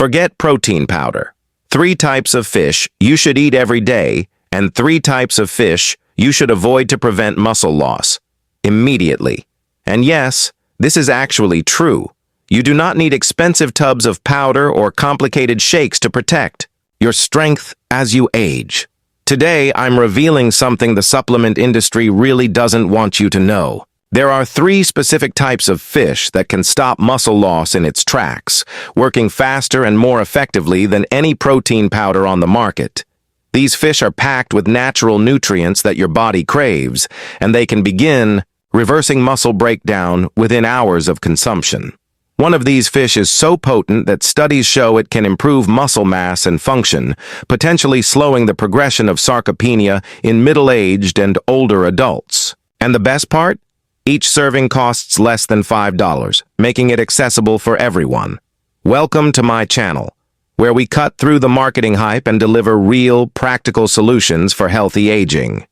Forget protein powder. 3 types of fish you should eat every day, and 3 types of fish you should avoid to prevent muscle loss. Immediately. And yes, this is actually true. You do not need expensive tubs of powder or complicated shakes to protect your strength as you age. Today, I'm revealing something the supplement industry really doesn't want you to know. There are 3 specific types of fish that can stop muscle loss in its tracks, working faster and more effectively than any protein powder on the market. These fish are packed with natural nutrients that your body craves, and they can begin reversing muscle breakdown within hours of consumption. One of these fish is so potent that studies show it can improve muscle mass and function, potentially slowing the progression of sarcopenia in middle-aged and older adults. And the best part? Each serving costs less than $5, making it accessible for everyone. Welcome to my channel, where we cut through the marketing hype and deliver real, practical solutions for healthy aging.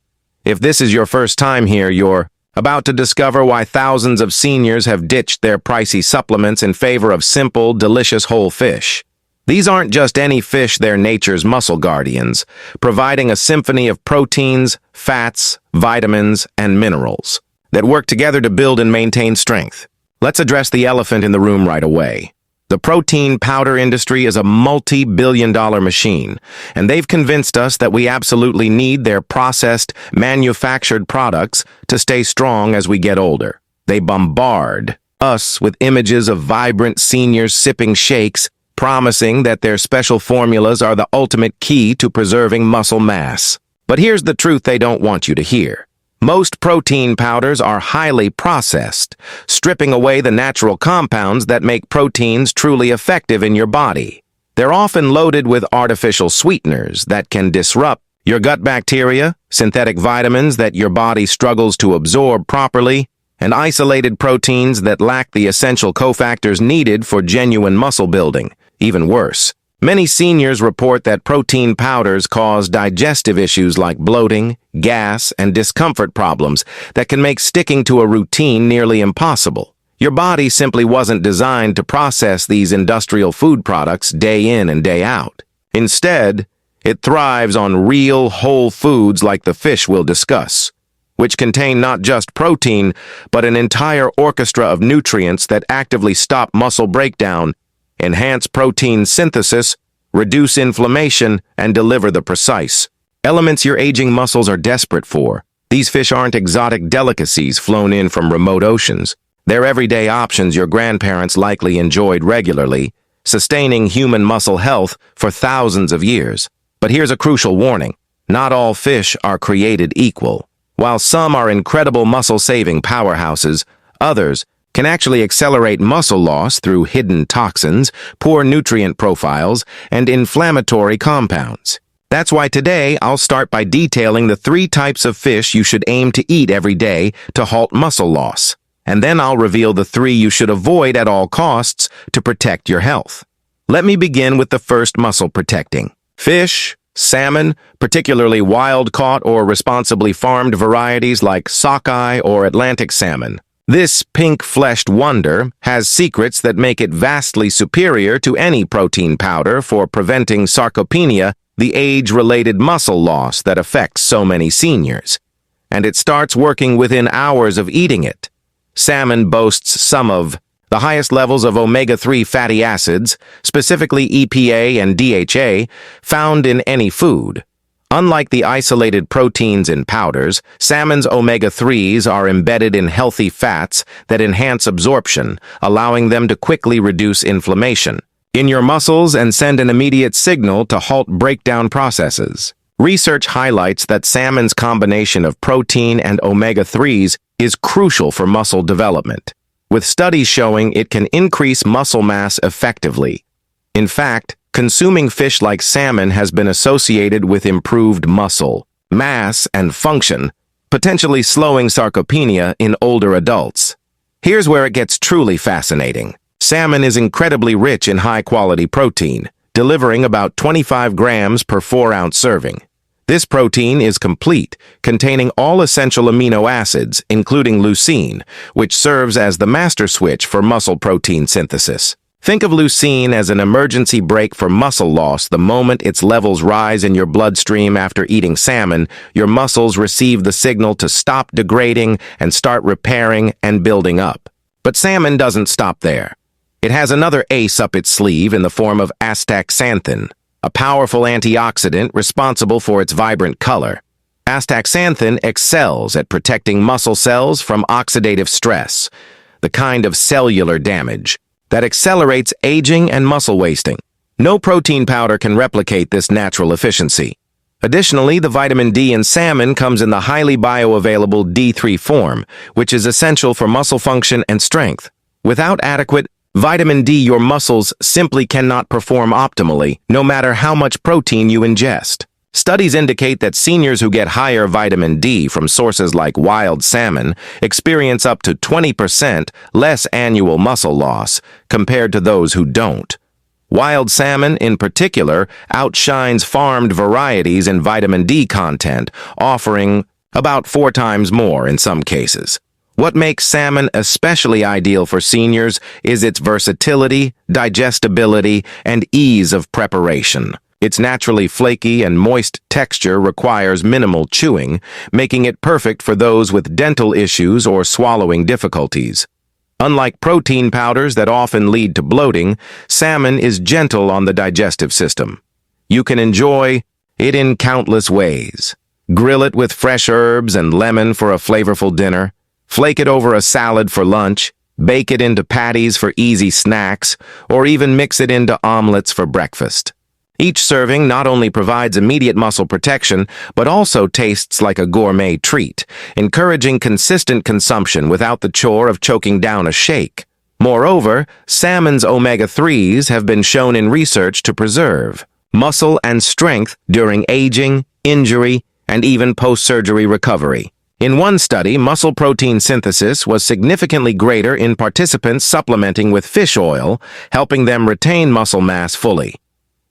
If this is your first time here, you're about to discover why thousands of seniors have ditched their pricey supplements in favor of simple, delicious whole fish. These aren't just any fish, they're nature's muscle guardians, providing a symphony of proteins, fats, vitamins, and minerals that work together to build and maintain strength. Let's address the elephant in the room right away. The protein powder industry is a multi-billion-dollar machine, and they've convinced us that we absolutely need their processed, manufactured products to stay strong as we get older. They bombard us with images of vibrant seniors sipping shakes, promising that their special formulas are the ultimate key to preserving muscle mass. But here's the truth they don't want you to hear. Most protein powders are highly processed, stripping away the natural compounds that make proteins truly effective in your body. They're often loaded with artificial sweeteners that can disrupt your gut bacteria, synthetic vitamins that your body struggles to absorb properly, and isolated proteins that lack the essential cofactors needed for genuine muscle building. Even worse, many seniors report that protein powders cause digestive issues like bloating, gas, and discomfort problems that can make sticking to a routine nearly impossible. Your body simply wasn't designed to process these industrial food products day in and day out. Instead, it thrives on real, whole foods like the fish we'll discuss, which contain not just protein, but an entire orchestra of nutrients that actively stop muscle breakdown, enhance protein synthesis, reduce inflammation, and deliver the precise elements your aging muscles are desperate for. These fish aren't exotic delicacies flown in from remote oceans. They're everyday options your grandparents likely enjoyed regularly, sustaining human muscle health for thousands of years. But here's a crucial warning. Not all fish are created equal. While some are incredible muscle-saving powerhouses, others can actually accelerate muscle loss through hidden toxins, poor nutrient profiles, and inflammatory compounds. That's why today I'll start by detailing the 3 types of fish you should aim to eat every day to halt muscle loss. And then I'll reveal the 3 you should avoid at all costs to protect your health. Let me begin with the first muscle-protecting fish. Salmon, particularly wild-caught or responsibly farmed varieties like sockeye or Atlantic salmon. This pink-fleshed wonder has secrets that make it vastly superior to any protein powder for preventing sarcopenia, the age-related muscle loss that affects so many seniors. And it starts working within hours of eating it. Salmon boasts some of the highest levels of omega-3 fatty acids, specifically EPA and DHA, found in any food. Unlike the isolated proteins in powders, salmon's omega-3s are embedded in healthy fats that enhance absorption, allowing them to quickly reduce inflammation in your muscles and send an immediate signal to halt breakdown processes. Research highlights that salmon's combination of protein and omega-3s is crucial for muscle development, with studies showing it can increase muscle mass effectively. In fact, consuming fish like salmon has been associated with improved muscle mass and function, potentially slowing sarcopenia in older adults. Here's where it gets truly fascinating. Salmon is incredibly rich in high-quality protein, delivering about 25 grams per 4-ounce serving. This protein is complete, containing all essential amino acids, including leucine, which serves as the master switch for muscle protein synthesis. Think of leucine as an emergency brake for muscle loss. The moment its levels rise in your bloodstream after eating salmon, your muscles receive the signal to stop degrading and start repairing and building up. But salmon doesn't stop there. It has another ace up its sleeve in the form of astaxanthin, a powerful antioxidant responsible for its vibrant color. Astaxanthin excels at protecting muscle cells from oxidative stress, the kind of cellular damage that accelerates aging and muscle wasting. No protein powder can replicate this natural efficiency. Additionally, the vitamin D in salmon comes in the highly bioavailable D3 form, which is essential for muscle function and strength. Without adequate vitamin D, your muscles simply cannot perform optimally, no matter how much protein you ingest. Studies indicate that seniors who get higher vitamin D from sources like wild salmon experience up to 20% less annual muscle loss compared to those who don't. Wild salmon, in particular, outshines farmed varieties in vitamin D content, offering about 4 times more in some cases. What makes salmon especially ideal for seniors is its versatility, digestibility, and ease of preparation. Its naturally flaky and moist texture requires minimal chewing, making it perfect for those with dental issues or swallowing difficulties. Unlike protein powders that often lead to bloating, salmon is gentle on the digestive system. You can enjoy it in countless ways. Grill it with fresh herbs and lemon for a flavorful dinner, flake it over a salad for lunch, bake it into patties for easy snacks, or even mix it into omelets for breakfast. Each serving not only provides immediate muscle protection, but also tastes like a gourmet treat, encouraging consistent consumption without the chore of choking down a shake. Moreover, salmon's omega-3s have been shown in research to preserve muscle and strength during aging, injury, and even post-surgery recovery. In one study, muscle protein synthesis was significantly greater in participants supplementing with fish oil, helping them retain muscle mass fully.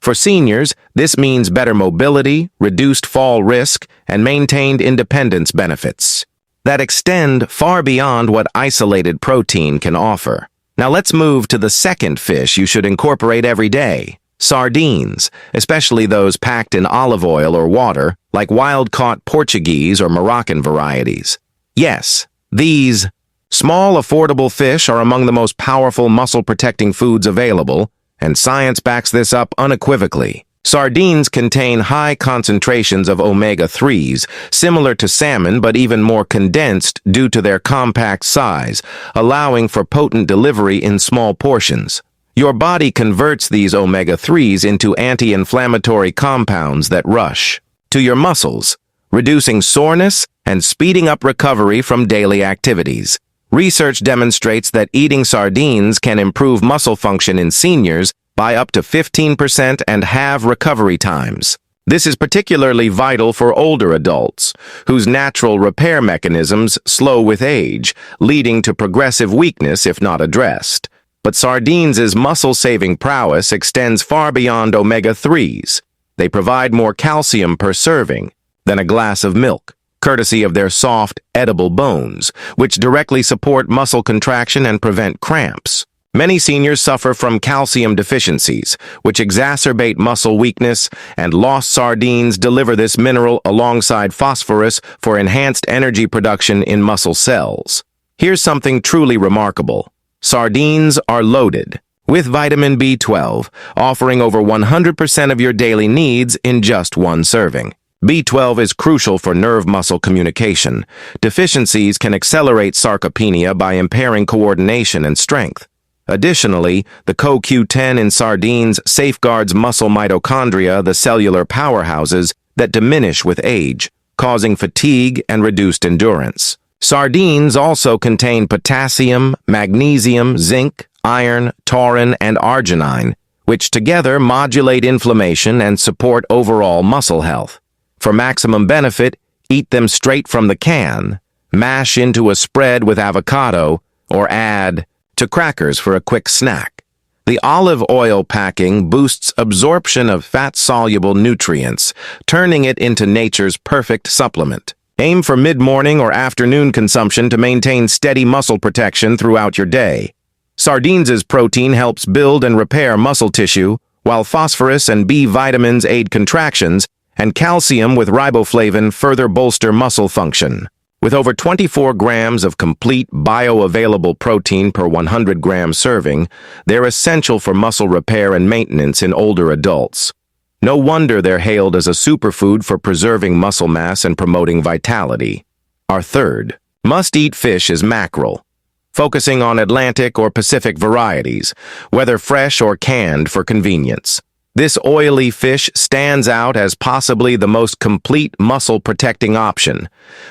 For seniors, this means better mobility, reduced fall risk, and maintained independence benefits that extend far beyond what isolated protein can offer. Now let's move to the second fish you should incorporate every day: sardines, especially those packed in olive oil or water, like wild-caught Portuguese or Moroccan varieties. Yes, these small, affordable fish are among the most powerful muscle-protecting foods available, and science backs this up unequivocally. Sardines contain high concentrations of omega-3s, similar to salmon but even more condensed due to their compact size, allowing for potent delivery in small portions. Your body converts these omega-3s into anti-inflammatory compounds that rush to your muscles, reducing soreness and speeding up recovery from daily activities. Research demonstrates that eating sardines can improve muscle function in seniors by up to 15% and halve recovery times. This is particularly vital for older adults, whose natural repair mechanisms slow with age, leading to progressive weakness if not addressed. But sardines' muscle-saving prowess extends far beyond omega-3s. They provide more calcium per serving than a glass of milk, courtesy of their soft, edible bones, which directly support muscle contraction and prevent cramps. Many seniors suffer from calcium deficiencies, which exacerbate muscle weakness, and lost sardines deliver this mineral alongside phosphorus for enhanced energy production in muscle cells. Here's something truly remarkable. Sardines are loaded with vitamin B12, offering over 100% of your daily needs in just one serving. B12 is crucial for nerve-muscle communication. Deficiencies can accelerate sarcopenia by impairing coordination and strength. Additionally, the CoQ10 in sardines safeguards muscle mitochondria, the cellular powerhouses that diminish with age, causing fatigue and reduced endurance. Sardines also contain potassium, magnesium, zinc, iron, taurine, and arginine, which together modulate inflammation and support overall muscle health. For maximum benefit, eat them straight from the can, mash into a spread with avocado, or add to crackers for a quick snack. The olive oil packing boosts absorption of fat-soluble nutrients, turning it into nature's perfect supplement. Aim for mid-morning or afternoon consumption to maintain steady muscle protection throughout your day. Sardines' protein helps build and repair muscle tissue, while phosphorus and B vitamins aid contractions, and calcium with riboflavin further bolster muscle function. With over 24 grams of complete bioavailable protein per 100 gram serving, they're essential for muscle repair and maintenance in older adults. No wonder they're hailed as a superfood for preserving muscle mass and promoting vitality. Our third must-eat fish is mackerel, focusing on Atlantic or Pacific varieties, whether fresh or canned for convenience. This oily fish stands out as possibly the most complete muscle-protecting option,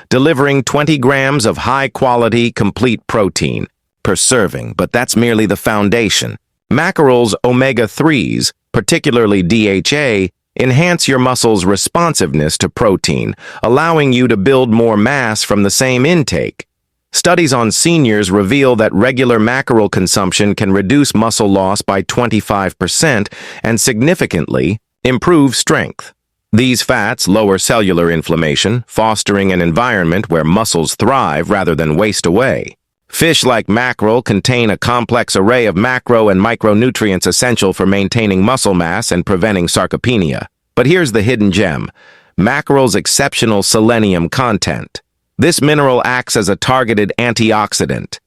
delivering 20 grams of high-quality, complete protein per serving, but that's merely the foundation. Mackerel's omega-3s, particularly DHA, enhance your muscle's responsiveness to protein, allowing you to build more mass from the same intake. Studies on seniors reveal that regular mackerel consumption can reduce muscle loss by 25% and significantly improve strength. These fats lower cellular inflammation, fostering an environment where muscles thrive rather than waste away. Fish like mackerel contain a complex array of macro and micronutrients essential for maintaining muscle mass and preventing sarcopenia. But here's the hidden gem: mackerel's exceptional selenium content. This mineral acts as a targeted antioxidant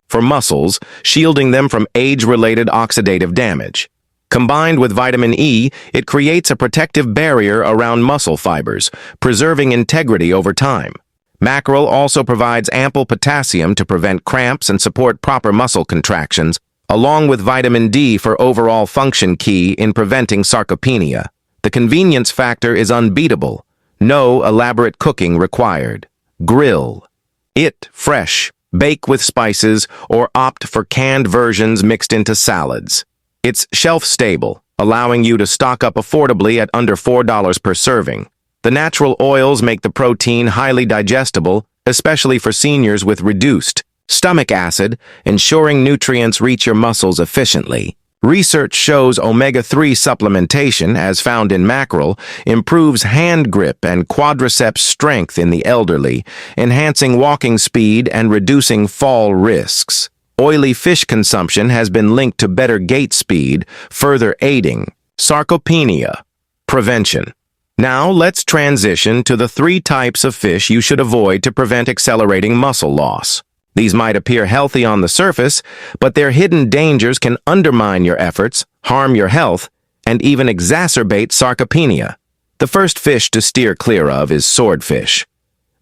for muscles, shielding them from age-related oxidative damage. Combined with vitamin E, it creates a protective barrier around muscle fibers, preserving integrity over time. Mackerel also provides ample potassium to prevent cramps and support proper muscle contractions, along with vitamin D for overall function key in preventing sarcopenia. The convenience factor is unbeatable. No elaborate cooking required. Grill it fresh, bake with spices, or opt for canned versions mixed into salads. It's shelf-stable, allowing you to stock up affordably at under $4 per serving. The natural oils make the protein highly digestible, especially for seniors with reduced stomach acid, ensuring nutrients reach your muscles efficiently. Research shows omega-3 supplementation, as found in mackerel, improves hand grip and quadriceps strength in the elderly, enhancing walking speed and reducing fall risks. Oily fish consumption has been linked to better gait speed, further aiding sarcopenia prevention. Now let's transition to the 3 types of fish you should avoid to prevent accelerating muscle loss. These might appear healthy on the surface, but their hidden dangers can undermine your efforts, harm your health, and even exacerbate sarcopenia. The first fish to steer clear of is swordfish.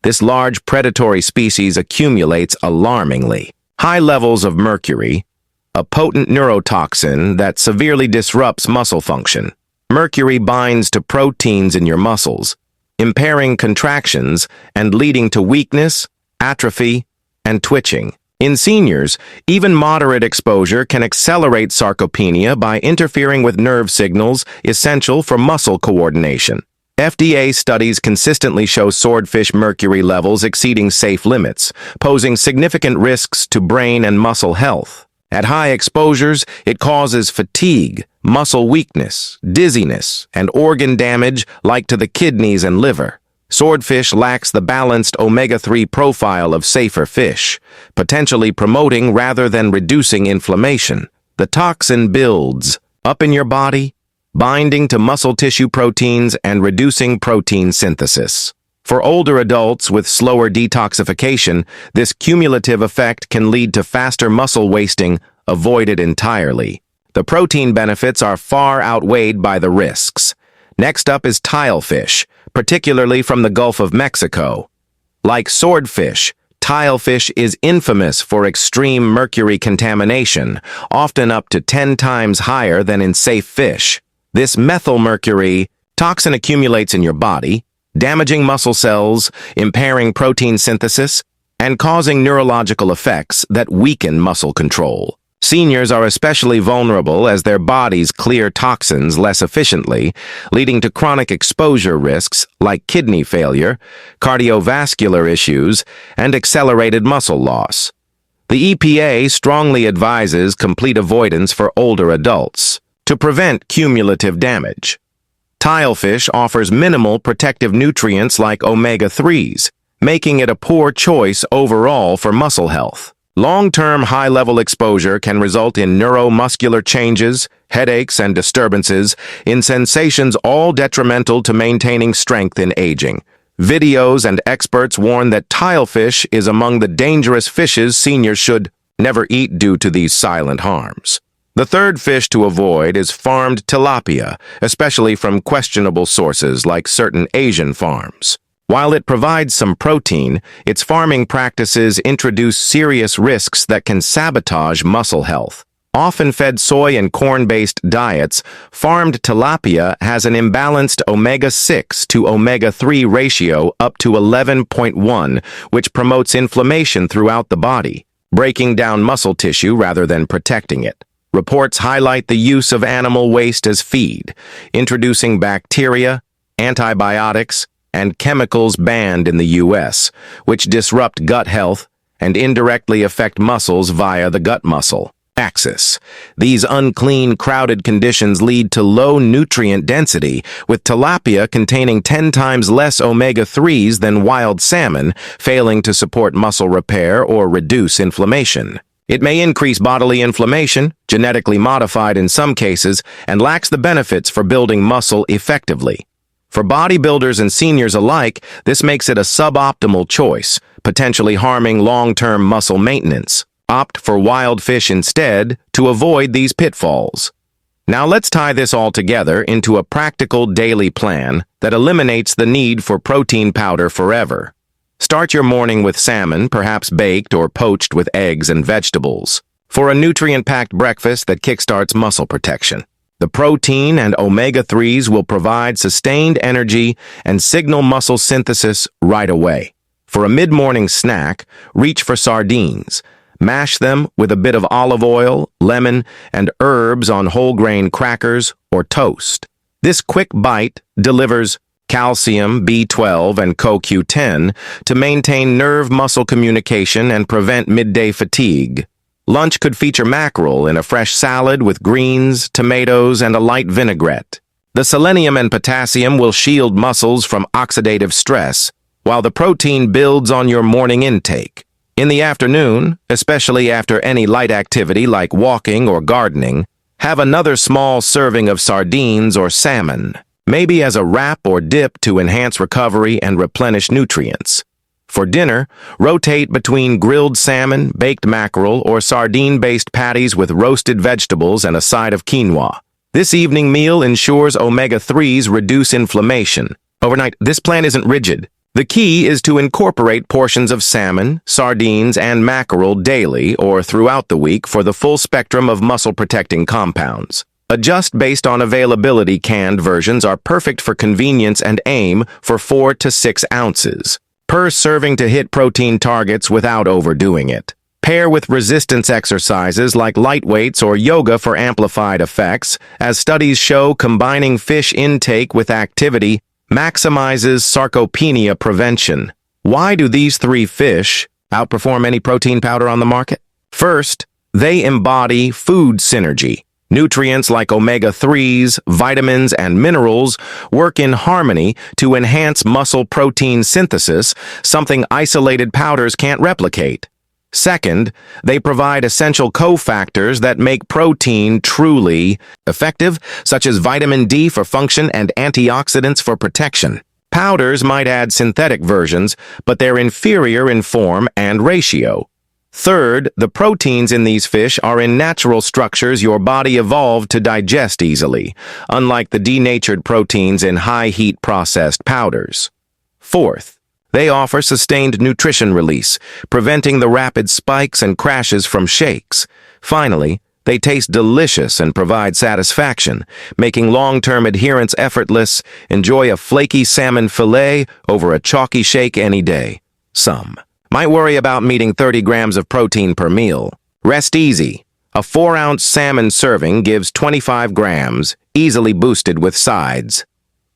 This large predatory species accumulates alarmingly high levels of mercury, a potent neurotoxin that severely disrupts muscle function. Mercury binds to proteins in your muscles, impairing contractions and leading to weakness, atrophy, and twitching. In seniors, even moderate exposure can accelerate sarcopenia by interfering with nerve signals essential for muscle coordination. FDA studies consistently show swordfish mercury levels exceeding safe limits, posing significant risks to brain and muscle health. At high exposures, it causes fatigue, muscle weakness, dizziness, and organ damage like to the kidneys and liver. Swordfish lacks the balanced omega-3 profile of safer fish, potentially promoting rather than reducing inflammation. The toxin builds up in your body, binding to muscle tissue proteins and reducing protein synthesis. For older adults with slower detoxification, this cumulative effect can lead to faster muscle wasting, avoided entirely. The protein benefits are far outweighed by the risks. Next up is tilefish, particularly from the Gulf of Mexico. Like swordfish, tilefish is infamous for extreme mercury contamination, often up to 10 times higher than in safe fish. This methylmercury toxin accumulates in your body, damaging muscle cells, impairing protein synthesis, and causing neurological effects that weaken muscle control. Seniors are especially vulnerable as their bodies clear toxins less efficiently, leading to chronic exposure risks like kidney failure, cardiovascular issues, and accelerated muscle loss. The EPA strongly advises complete avoidance for older adults to prevent cumulative damage. Tilefish offers minimal protective nutrients like omega-3s, making it a poor choice overall for muscle health. Long-term high-level exposure can result in neuromuscular changes, headaches, and disturbances in sensations all detrimental to maintaining strength in aging. Videos and experts warn that tilefish is among the dangerous fishes seniors should never eat due to these silent harms. The third fish to avoid is farmed tilapia, especially from questionable sources like certain Asian farms. While it provides some protein, its farming practices introduce serious risks that can sabotage muscle health. Often fed soy and corn-based diets, farmed tilapia has an imbalanced omega-6 to omega-3 ratio up to 11.1, which promotes inflammation throughout the body, breaking down muscle tissue rather than protecting it. Reports highlight the use of animal waste as feed, introducing bacteria, antibiotics, and chemicals banned in the U.S., which disrupt gut health and indirectly affect muscles via the gut muscle axis. These unclean, crowded conditions lead to low nutrient density, with tilapia containing 10 times less omega-3s than wild salmon, failing to support muscle repair or reduce inflammation. It may increase bodily inflammation, genetically modified in some cases, and lacks the benefits for building muscle effectively. For bodybuilders and seniors alike, this makes it a suboptimal choice, potentially harming long-term muscle maintenance. Opt for wild fish instead to avoid these pitfalls. Now let's tie this all together into a practical daily plan that eliminates the need for protein powder forever. Start your morning with salmon, perhaps baked or poached with eggs and vegetables, for a nutrient-packed breakfast that kickstarts muscle protection. The protein and omega-3s will provide sustained energy and signal muscle synthesis right away. For a mid-morning snack, reach for sardines. Mash them with a bit of olive oil, lemon, and herbs on whole-grain crackers or toast. This quick bite delivers calcium, B12, and CoQ10 to maintain nerve-muscle communication and prevent midday fatigue. Lunch could feature mackerel in a fresh salad with greens, tomatoes, and a light vinaigrette. The selenium and potassium will shield muscles from oxidative stress, while the protein builds on your morning intake. In the afternoon, especially after any light activity like walking or gardening, have another small serving of sardines or salmon, maybe as a wrap or dip to enhance recovery and replenish nutrients. For dinner, rotate between grilled salmon, baked mackerel, or sardine-based patties with roasted vegetables and a side of quinoa. This evening meal ensures omega-3s reduce inflammation. Overnight, this plan isn't rigid. The key is to incorporate portions of salmon, sardines, and mackerel daily or throughout the week for the full spectrum of muscle-protecting compounds. Adjust based on availability. Canned versions are perfect for convenience and aim for 4 to 6 ounces per serving to hit protein targets without overdoing it. Pair with resistance exercises like light weights or yoga for amplified effects, as studies show combining fish intake with activity maximizes sarcopenia prevention. Why do these 3 fish outperform any protein powder on the market? First, they embody food synergy. Nutrients like omega-3s, vitamins, and minerals work in harmony to enhance muscle protein synthesis, something isolated powders can't replicate. Second, they provide essential cofactors that make protein truly effective, such as vitamin D for function and antioxidants for protection. Powders might add synthetic versions, but they're inferior in form and ratio. Third, the proteins in these fish are in natural structures your body evolved to digest easily, unlike the denatured proteins in high-heat processed powders. Fourth, they offer sustained nutrition release, preventing the rapid spikes and crashes from shakes. Finally, they taste delicious and provide satisfaction, making long-term adherence effortless. Enjoy a flaky salmon fillet over a chalky shake any day. Some might worry about meeting 30 grams of protein per meal. Rest easy. A 4-ounce salmon serving gives 25 grams, easily boosted with sides.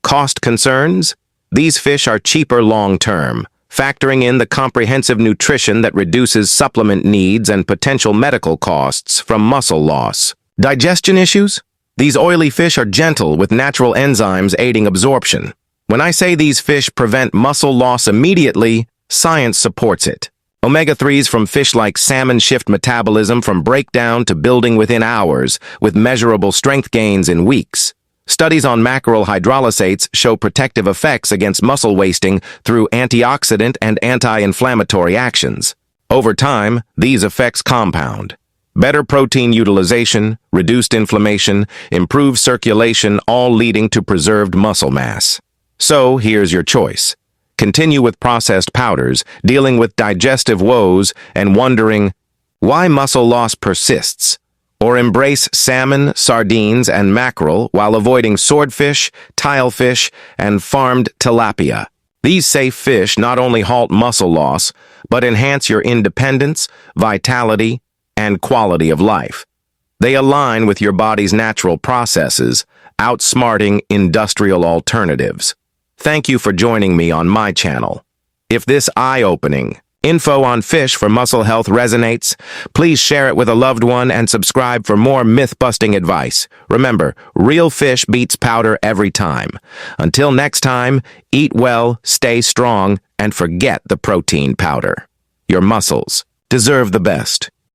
Cost concerns? These fish are cheaper long-term, factoring in the comprehensive nutrition that reduces supplement needs and potential medical costs from muscle loss. Digestion issues? These oily fish are gentle with natural enzymes aiding absorption. When I say these fish prevent muscle loss immediately, science supports it. Omega-3s from fish like salmon shift metabolism from breakdown to building within hours, with measurable strength gains in weeks. Studies on mackerel hydrolysates show protective effects against muscle wasting through antioxidant and anti-inflammatory actions. Over time, these effects compound. Better protein utilization, reduced inflammation, improved circulation, all leading to preserved muscle mass. So, here's your choice. Continue with processed powders, dealing with digestive woes, and wondering why muscle loss persists. Or embrace salmon, sardines, and mackerel while avoiding swordfish, tilefish, and farmed tilapia. These safe fish not only halt muscle loss, but enhance your independence, vitality, and quality of life. They align with your body's natural processes, outsmarting industrial alternatives. Thank you for joining me on my channel. If this eye-opening info on fish for muscle health resonates, please share it with a loved one and subscribe for more myth-busting advice. Remember, real fish beats powder every time. Until next time, eat well, stay strong, and forget the protein powder. Your muscles deserve the best.